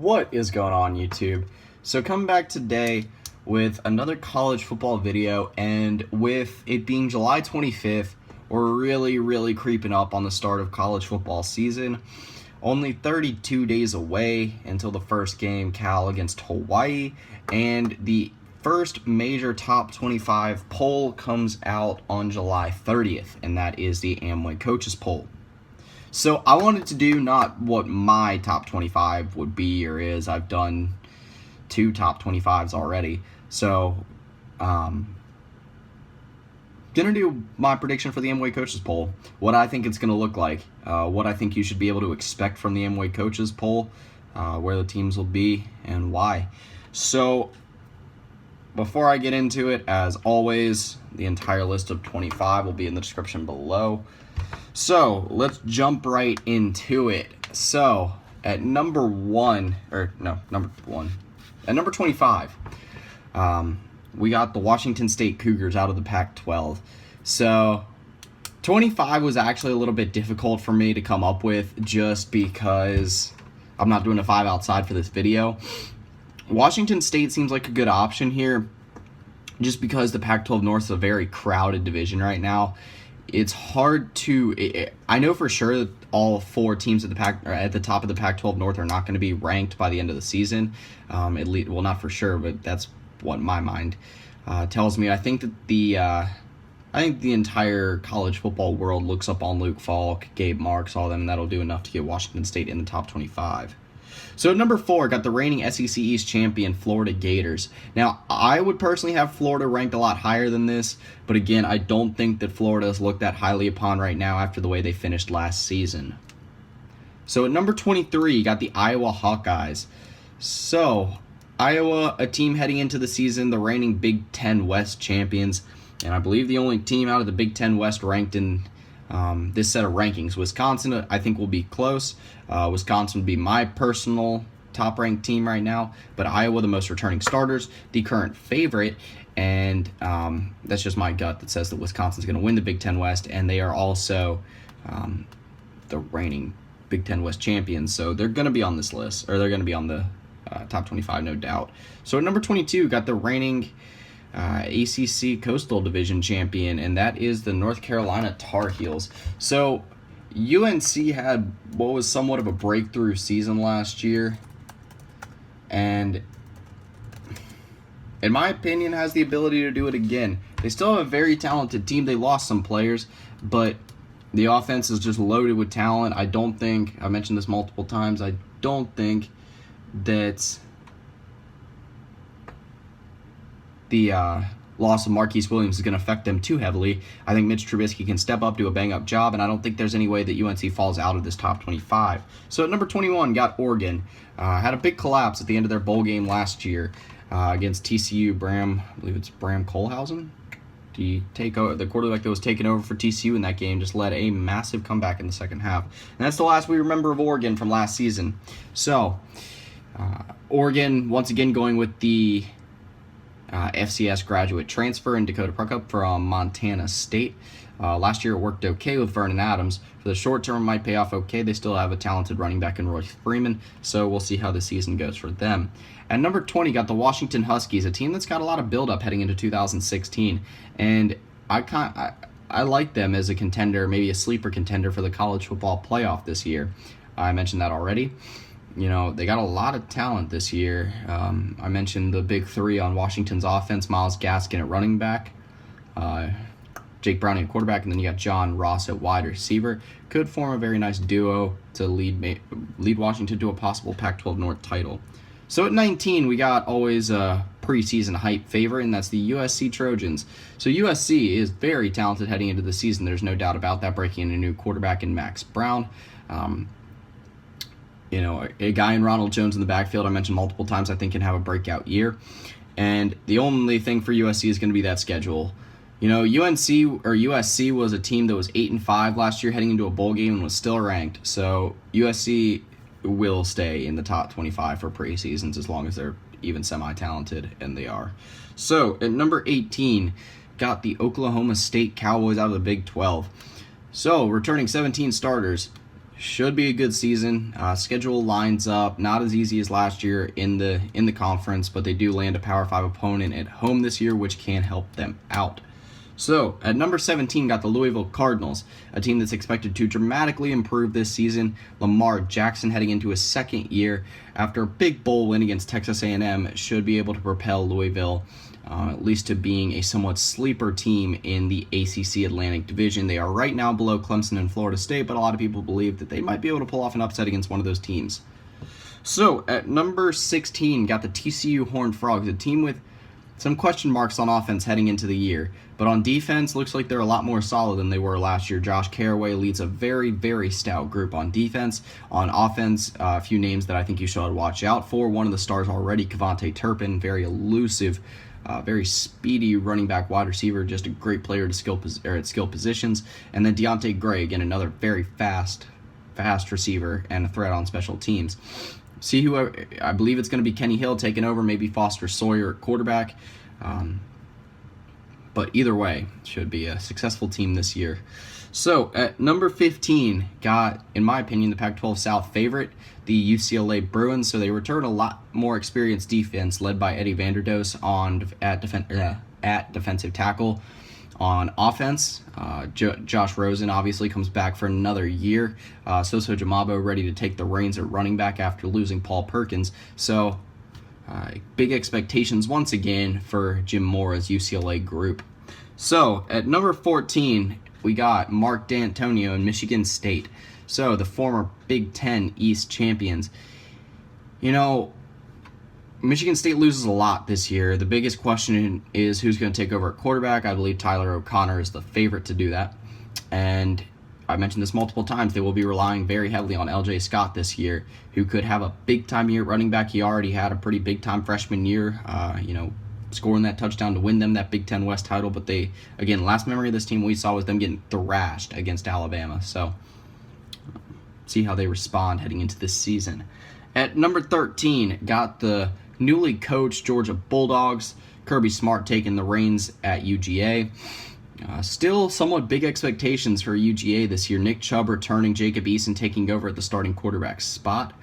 What is going on, YouTube? So coming back today with another college football video, and with it being July 25th, we're really creeping up on the start of college football season. Only 32 days away until the first game, Cal against Hawaii, and the first major top 25 poll comes out on July 30th, and that is the Amway Coaches Poll. So I wanted to do not what my top 25 would be or is. I've done 2 top 25s already. So, gonna do my prediction for the Amway Coaches Poll, what I think it's gonna look like, what I think you should be able to expect from the Amway Coaches Poll, where the teams will be, and why. So, before I get into it, as always, the entire list of 25 will be in the description below. So, let's jump right into it. So, at number 25, we got the Washington State Cougars out of the Pac-12. So, 25 was actually a little bit difficult for me to come up with just because I'm not doing a 5 outside for this video. Washington State seems like a good option here just because the Pac-12 North is a very crowded division right now. It's hard to... I know for sure that all 4 teams at the top of the Pac-12 North are not going to be ranked by the end of the season. Well, not for sure, but that's what my mind tells me. I think that the entire college football world looks up on Luke Falk, Gabe Marks, all them, and that'll do enough to get Washington State in the top 25. So at number 4, got the reigning SEC East champion, Florida Gators. Now, I would personally have Florida ranked a lot higher than this, but again, I don't think that Florida is looked that highly upon right now after the way they finished last season. So at number 23, got the Iowa Hawkeyes. So, Iowa, a team heading into the season, the reigning Big Ten West champions, and I believe the only team out of the Big Ten West ranked in this set of rankings. Wisconsin, I think, will be close. Wisconsin would be my personal top-ranked team right now, but Iowa, the most returning starters, the current favorite, and that's just my gut that says that Wisconsin's going to win the Big Ten West, and they are also the reigning Big Ten West champions, so they're going to be on this list, or they're going to be on the top 25, no doubt. So at number 22, got the reigning ACC Coastal Division champion, and that is the North Carolina Tar Heels. So UNC had what was somewhat of a breakthrough season last year, and in my opinion has the ability to do it again. They still have a very talented team. They lost some players, but the offense is just loaded with talent. I don't think, I mentioned this multiple times, I don't think that the loss of Marquise Williams is going to affect them too heavily. I think Mitch Trubisky can step up, do a bang-up job, and I don't think there's any way that UNC falls out of this top 25. So at number 21, got Oregon. Had a big collapse at the end of their bowl game last year against TCU. I believe it's Bram Kohlhausen. The quarterback that was taken over for TCU in that game just led a massive comeback in the second half. And that's the last we remember of Oregon from last season. So, Oregon, once again, going with the FCS graduate transfer in Dakota Prukop from Montana State. Last year it worked okay with Vernon Adams. For the short term, it might pay off okay. They still have a talented running back in Royce Freeman, so we'll see how the season goes for them. At number 20, got the Washington Huskies, a team that's got a lot of build-up heading into 2016, and I like them as a contender, maybe a sleeper contender for the college football playoff this year. I mentioned that already. You know, they got a lot of talent this year. I mentioned the big 3 on Washington's offense, Myles Gaskin at running back, Jake Browning at quarterback, and then you got John Ross at wide receiver. Could form a very nice duo to lead Washington to a possible Pac-12 North title. So at 19, we got always a preseason hype favorite, and that's the USC Trojans. So USC is very talented heading into the season. There's no doubt about that, breaking in a new quarterback in Max Brown. You know, a guy in Ronald Jones in the backfield, I mentioned multiple times, I think can have a breakout year. And the only thing for USC is going to be that schedule. You know, USC was a team that was 8-5 last year heading into a bowl game and was still ranked. So USC will stay in the top 25 for preseasons as long as they're even semi-talented, and they are. So at number 18, got the Oklahoma State Cowboys out of the Big 12. So returning 17 starters. should be a good season. Schedule lines up not as easy as last year in the conference, but they do land a Power 5 opponent at home this year, which can help them out. So, at number 17, got the Louisville Cardinals, a team that's expected to dramatically improve this season. Lamar Jackson, heading into his second year after a big bowl win against Texas A&M, should be able to propel Louisville at least to being a somewhat sleeper team in the ACC Atlantic Division. They are right now below Clemson and Florida State, but a lot of people believe that they might be able to pull off an upset against one of those teams. So, at number 16, got the TCU Horned Frogs, a team with some question marks on offense heading into the year. But on defense, looks like they're a lot more solid than they were last year. Josh Carraway leads a very, very stout group on defense. On offense, a few names that I think you should watch out for. One of the stars already, Kevontae Turpin, very elusive, very speedy running back wide receiver, just a great player at skill positions. And then Deontay Gray, again, another very fast receiver and a threat on special teams. See who I believe it's going to be Kenny Hill taking over, maybe Foster Sawyer at quarterback. But either way, should be a successful team this year. So at number 15, got, in my opinion, the Pac-12 South favorite, the UCLA Bruins. So they return a lot more experienced defense led by Eddie Vanderdoes at defensive tackle. On offense, Josh Rosen obviously comes back for another year. Soso Jamabo ready to take the reins at running back after losing Paul Perkins. So big expectations once again for Jim Mora's UCLA group. So at number 14, we got Mark D'Antonio in Michigan State. So the former Big Ten East champions. You know, Michigan State loses a lot this year. The biggest question is who's going to take over at quarterback. I believe Tyler O'Connor is the favorite to do that. And I mentioned this multiple times. They will be relying very heavily on LJ Scott this year, who could have a big-time year at running back. He already had a pretty big-time freshman year, scoring that touchdown to win them that Big Ten West title. But they, again, last memory of this team we saw was them getting thrashed against Alabama. So see how they respond heading into this season. At number 13, got the newly coached Georgia Bulldogs. Kirby Smart taking the reins at UGA. Still somewhat big expectations for UGA this year. Nick Chubb returning, Jacob Eason taking over at the starting quarterback spot.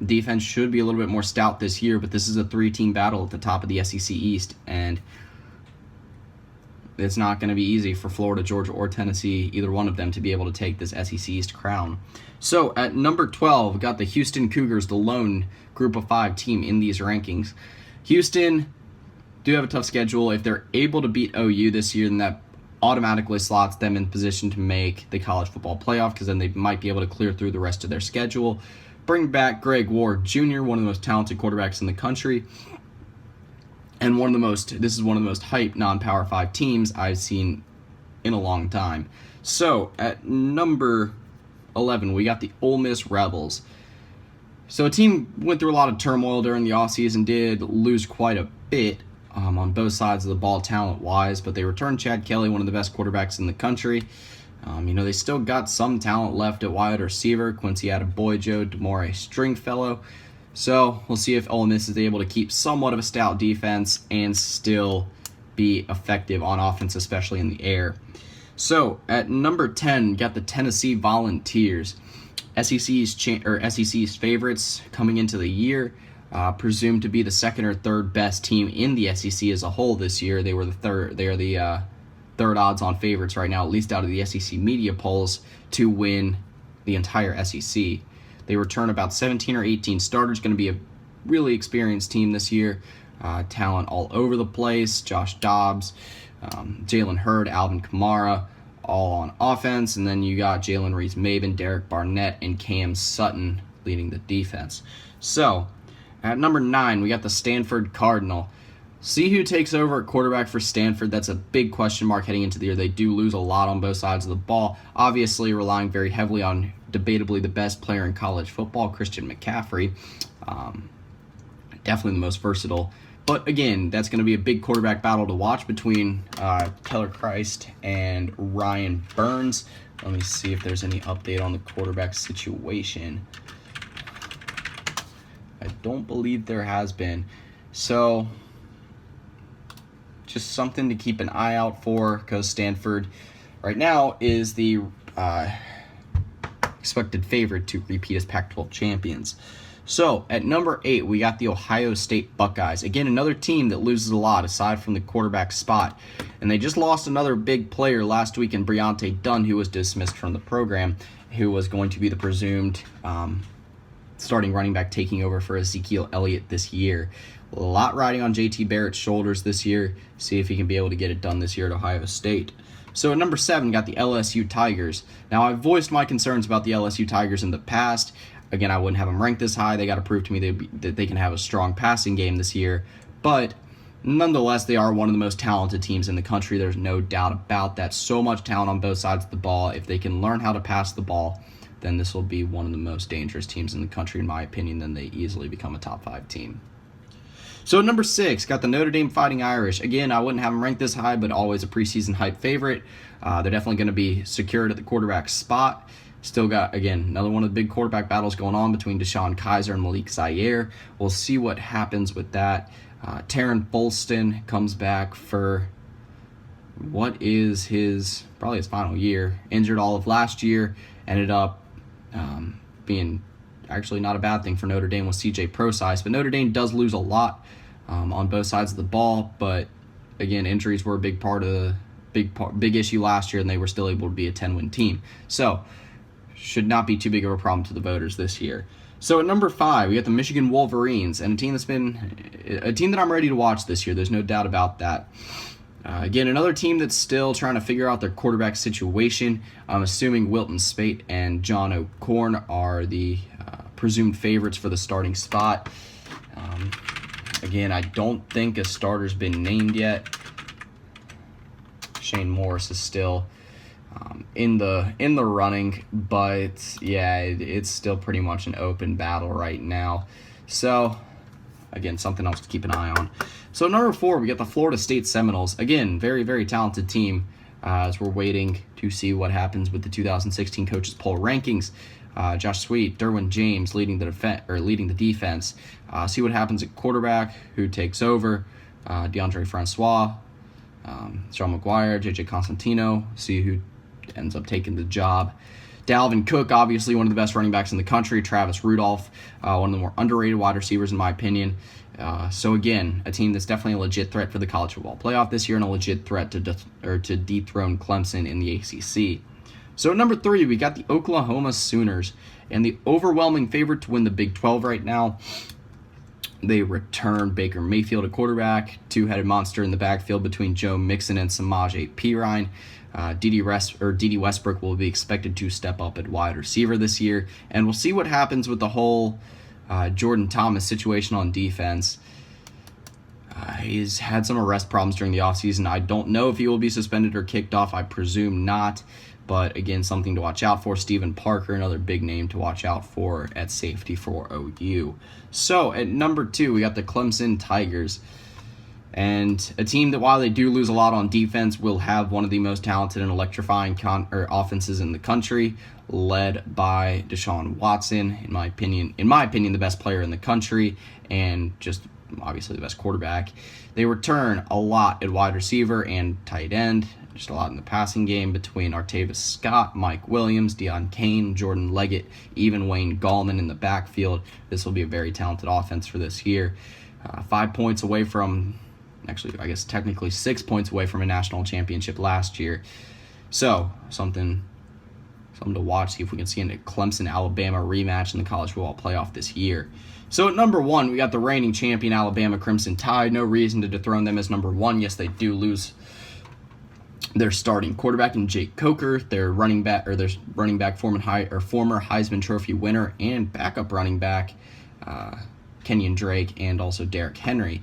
Defense should be a little bit more stout this year, but this is a three-team battle at the top of the SEC East, and it's not going to be easy for Florida, Georgia, or Tennessee, either one of them, to be able to take this SEC East crown. So at number 12, we got the Houston Cougars, the lone group of 5 team in these rankings. Houston do have a tough schedule. If they're able to beat OU this year, then that automatically slots them in position to make the college football playoff, because then they might be able to clear through the rest of their schedule. Bring back Greg Ward Jr., one of the most talented quarterbacks in the country, and this is one of the most hyped non-Power 5 teams I've seen in a long time. So at number 11, we got the Ole Miss Rebels. So a team went through a lot of turmoil during the offseason, did lose quite a bit on both sides of the ball talent-wise, but they returned Chad Kelly, one of the best quarterbacks in the country. They still got some talent left at wide receiver. Quincy Adeboyejo, Demore Stringfellow. So we'll see if Ole Miss is able to keep somewhat of a stout defense and still be effective on offense, especially in the air. So at number 10, got the Tennessee Volunteers. SEC's favorites coming into the year, presumed to be the second or third best team in the SEC as a whole this year. They were the third. They are the third odds-on favorites right now, at least out of the SEC media polls, to win the entire SEC. They return about 17 or 18 starters. Going to be a really experienced team this year. Talent all over the place. Josh Dobbs, Jalen Hurd, Alvin Kamara, all on offense. And then you got Jalen Reese-Maben, Derek Barnett, and Cam Sutton leading the defense. So at number 9, we got the Stanford Cardinal. See who takes over at quarterback for Stanford. That's a big question mark heading into the year. They do lose a lot on both sides of the ball, obviously relying very heavily on debatably the best player in college football, Christian McCaffrey. Definitely the most versatile. But again, that's going to be a big quarterback battle to watch between Keller Christ and Ryan Burns. Let me see if there's any update on the quarterback situation. I don't believe there has been. So just something to keep an eye out for, because Stanford right now is the expected favorite to repeat as Pac-12 champions. So, at number 8, we got the Ohio State Buckeyes. Again, another team that loses a lot aside from the quarterback spot. And they just lost another big player last week in Briante Dunn, who was dismissed from the program, who was going to be the presumed starting running back taking over for Ezekiel Elliott this year. A lot riding on JT Barrett's shoulders this year. See if he can be able to get it done this year at Ohio State. So at number 7, got the LSU Tigers. Now, I've voiced my concerns about the LSU Tigers in the past. Again, I wouldn't have them ranked this high. They got to prove to me that they can have a strong passing game this year. But nonetheless, they are one of the most talented teams in the country. There's no doubt about that. So much talent on both sides of the ball. If they can learn how to pass the ball, then this will be one of the most dangerous teams in the country, in my opinion. Then they easily become a top 5 team. So at number 6, got the Notre Dame Fighting Irish. Again, I wouldn't have them ranked this high, but always a preseason hype favorite. They're definitely going to be secured at the quarterback spot. Still got, again, another one of the big quarterback battles going on between Deshaun Kaiser and Malik Zaire. We'll see what happens with that. Taron Bolston comes back for what is probably his final year. Injured all of last year. Ended up being actually not a bad thing for Notre Dame with CJ Prosise. But Notre Dame does lose a lot on both sides of the ball. But, again, injuries were a big part of the big issue last year, and they were still able to be a 10-win team. So, should not be too big of a problem to the voters this year. So at number 5, we got the Michigan Wolverines, and a team that I'm ready to watch this year. There's no doubt about that. Again, another team that's still trying to figure out their quarterback situation. I'm assuming Wilton Spate and John O'Korn are the presumed favorites for the starting spot. Again, I don't think a starter's been named yet. Shane Morris is still in the running, but yeah, it's still pretty much an open battle right now. So, again, something else to keep an eye on. So, number 4, we got the Florida State Seminoles. Again, very, very talented team as we're waiting to see what happens with the 2016 coaches poll rankings. Josh Sweet, Derwin James leading the defense. See what happens at quarterback, who takes over. DeAndre Francois, Sean McGuire, JJ Constantino. See who ends up taking the job. Dalvin Cook, obviously one of the best running backs in the country. Travis Rudolph, one of the more underrated wide receivers in my opinion. So again, a team that's definitely a legit threat for the college football playoff this year and a legit threat to dethrone Clemson in the ACC. So at number 3, we got the Oklahoma Sooners, and the overwhelming favorite to win the Big 12 right now. They return Baker Mayfield at quarterback, two-headed monster in the backfield between Joe Mixon and Samaje Perine. D.D. Westbrook will be expected to step up at wide receiver this year, and we'll see what happens with the whole Jordan Thomas situation on defense. He's had some arrest problems during the offseason. I don't know if he will be suspended or kicked off. I presume not, but again, something to watch out for. Steven Parker, another big name to watch out for at safety for OU. So at number 2, we got the Clemson Tigers. And a team that, while they do lose a lot on defense, will have one of the most talented and electrifying offenses in the country, led by Deshaun Watson. In my opinion, the best player in the country, and just obviously the best quarterback. They return a lot at wide receiver and tight end, just a lot in the passing game between Artavis Scott, Mike Williams, Deion Kane, Jordan Leggett, even Wayne Gallman in the backfield. This will be a very talented offense for this year. 5 points away from. Actually, I guess technically 6 points away from a national championship last year. So, something to watch, see if we can see a Clemson-Alabama rematch in the college football playoff this year. So, at number 1, we got the reigning champion Alabama Crimson Tide. No reason to dethrone them as number 1. Yes, they do lose their starting quarterback in Jake Coker, their running back, former Heisman Trophy winner, and backup running back Kenyon Drake, and also Derrick Henry.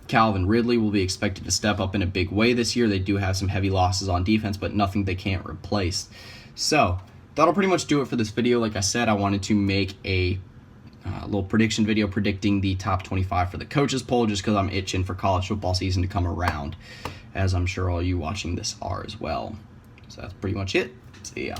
Calvin Ridley will be expected to step up in a big way this year. They do have some heavy losses on defense, but nothing they can't replace. So, that'll pretty much do it for this video. Like I said, I wanted to make a little prediction video predicting the top 25 for the coaches poll, just because I'm itching for college football season to come around, as I'm sure all you watching this are as well. So that's pretty much it. See ya.